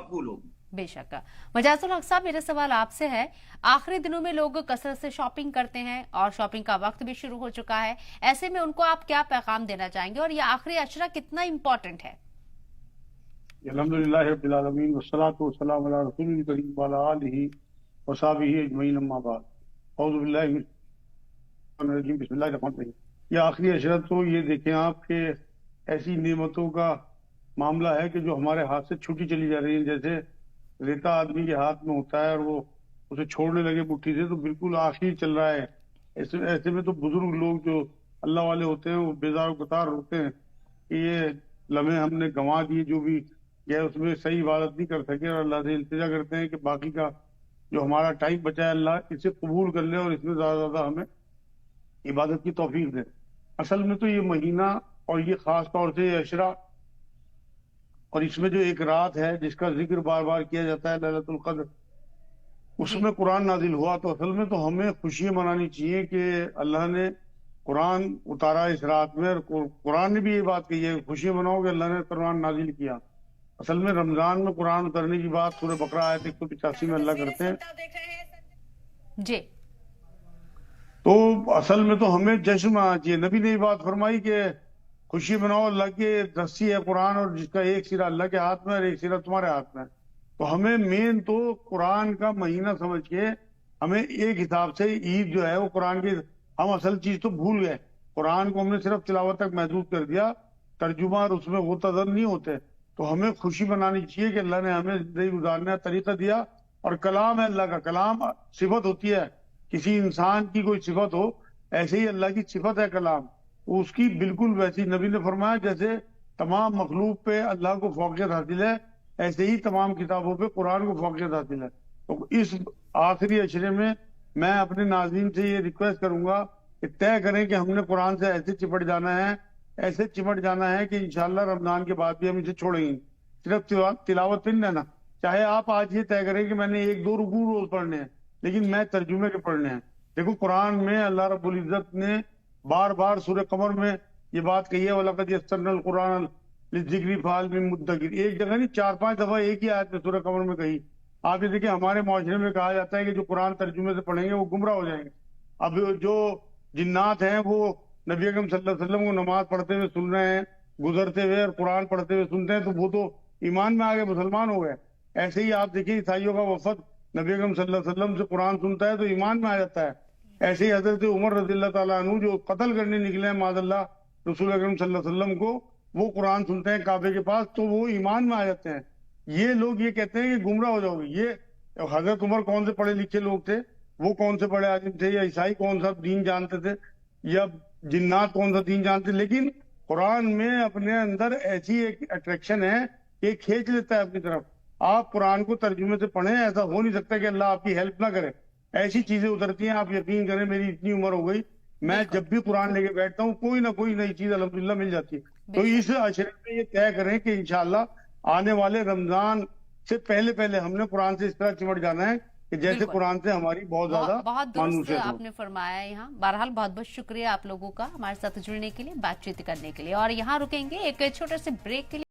मकबूल होगी। बेशक। मजाजुल हक साहब, मेरा सवाल आपसे है, आखिरी दिनों में लोग कसरत से शॉपिंग करते हैं और शॉपिंग का वक्त भी शुरू हो चुका है, ऐसे में उनको आप क्या पैगाम देना चाहेंगे और ये आखिरी अशरा कितना इम्पोर्टेंट है? अल्हम्दुलिल्लाह रब्बिल आलमीन वस्सलातु वस्सलामु अला रसूलिल करीम व अला आलिहि व सहबिहि अजमईन अम्मा बाद। औज़ु बिल्लाहि मिनश रजीम, बिस्मिल्लाहिर रहमानिर रहीम। ये आखिरी अशरा तो ये देखें आप कि ऐसी नेमतों का मामला है कि जो हमारे हाथ से छूटी चली जा रही है। जैसे रेता आदमी के हाथ में होता है और वो उसे छोड़ने लगे मुट्ठी से, तो बिल्कुल आखिर चल रहा है। ऐसे में तो बुजुर्ग लोग जो अल्लाह वाले होते हैं वो बेजार कतार होते हैं कि ये लम्हे हमने गंवा दिए, जो भी या उसमें सही इबादत नहीं कर सके, और अल्लाह से इल्तिजा करते हैं कि बाकी का जो हमारा टाइम बचा है अल्लाह इसे कबूल कर ले और इसमें ज्यादा हमें इबादत की तौफीक दे। असल में तो ये महीना और ये खास तौर से ये अशरा और इसमें जो एक रात है जिसका जिक्र बार बार किया जाता है, लैलतुल क़द्र, उसमें कुरान नाजिल हुआ। तो असल में तो हमें खुशियां मनानी चाहिए कि अल्लाह ने कुरान उतारा इस रात में, और कुरान ने भी ये बात कही है, खुशियां मनाओ कि अल्लाह ने कुरान नाजिल किया। असल में रमजान में कुरान उतरने की बात सूरह बकरा आयत 185 में अल्लाह करते हैं। जी। तो असल में तो हमें जश्न मनाना चाहिए। नबी ने ये बात फरमाई कि खुशी मनाओ, अल्लाह की रस्सी है कुरान, और जिसका एक सिरा अल्लाह के हाथ में और एक सिरा तुम्हारे हाथ में। तो हमें मेन तो कुरान का महीना समझ के हमें एक हिसाब से ईद जो है वो कुरान की, हम असल चीज तो भूल गए। कुरान को हमने सिर्फ तिलावत तक महदूद कर दिया, तर्जुमा और उसमें वो तदर नहीं होते। तो हमें खुशी मनानी चाहिए कि अल्लाह ने हमें जिंदगी गुजारने का तरीका दिया, और कलाम है अल्लाह का। कलाम सिफत होती है, किसी इंसान की कोई सिफत हो, ऐसे ही अल्लाह की सिफत है कलाम, उसकी बिल्कुल वैसी। नबी ने फरमाया जैसे तमाम मखलूक पे अल्लाह को फौकियत हासिल है, ऐसे ही तमाम किताबों पे कुरान को फौकियत हासिल है। तो इस आखिरी अशरे में मैं अपने नाज़रीन से ये रिक्वेस्ट करूंगा कि तय करें कि हमने कुरान से ऐसे चिपट जाना है, ऐसे चिपट जाना है कि इंशाल्लाह रमजान के बाद भी हम इसे छोड़ेंगे। सिर्फ तिलावत पे नहीं रहना। चाहे आप आज ये तय करें कि मैंने 1-2 रुकू रोज पढ़ने हैं, लेकिन मैं तर्जुमे के पढ़ने हैं। देखो कुरान में अल्लाह रब्बुल इज्जत ने बार बार सूरह कमर में ये बात कही है, वलक़द यस्सरनल कुरान लिज़्ज़िक्रि फ़हल मिन मुद्दकिर। एक जगह नहीं, 4-5 दफा एक ही आयत में सूरह कमर में कही। आप ये देखिए, हमारे माशरे में कहा जाता है कि जो कुरान तर्जुमे से पढ़ेंगे वो गुमराह हो जाएंगे। अब जो जिन्नात हैं वो नबी अकरम सल्लल्लाहु अलैहि वसल्लम को नमाज पढ़ते हुए सुन रहे हैं, गुजरते हुए, और कुरान पढ़ते हुए सुनते हैं, तो वो तो ईमान में आ गए, मुसलमान हो गए। ऐसे ही आप देखिए ईसाइयों का वफद नबी अकरम सल्लल्लाहु अलैहि वसल्लम से कुरान सुनता है तो ईमान में आ जाता है। ऐसे ही हजरत उमर रज़ियल्लाहु ताला अन्हु जो कत्ल करने निकले हैं माज़अल्लाह रसूल अकरम सल्लल्लाहु अलैहि वसल्लम को, वो कुरान सुनते हैं काबे के पास, तो वो ईमान में आ जाते हैं। ये लोग ये कहते हैं कि गुमराह हो जाओगे। ये हजरत उमर कौन से पढ़े लिखे लोग थे, वो कौन से बड़े आलिम थे, या ईसाई कौन सा दीन जानते थे, या जिन्नात कौन सा दीन जानते। लेकिन कुरान में अपने अंदर ऐसी एक अट्रैक्शन है कि खींच लेता है अपनी तरफ। आप कुरान को तर्जुमे से पढ़ें, ऐसा हो नहीं सकता कि अल्लाह आपकी हेल्प ना करे। ऐसी चीजें उतरती हैं, आप यकीन करें, मेरी इतनी उम्र हो गई, मैं जब भी कुरान लेके बैठता हूँ कोई ना कोई नई चीज अल्हम्दुलिल्लाह मिल जाती है। तो इस अशरे में ये तय करें कि इंशाअल्लाह आने वाले रमजान से पहले पहले हमने कुरान से इस तरह चिमट जाना है कि जैसे कुरान से हमारी बहुत ज्यादा बहुत दुरुस्त आपने फरमाया यहाँ। बहरहाल बहुत बहुत शुक्रिया आप लोगों का हमारे साथ जुड़ने के लिए, बातचीत करने के लिए, और यहाँ रुकेंगे एक छोटे से ब्रेक के लिए।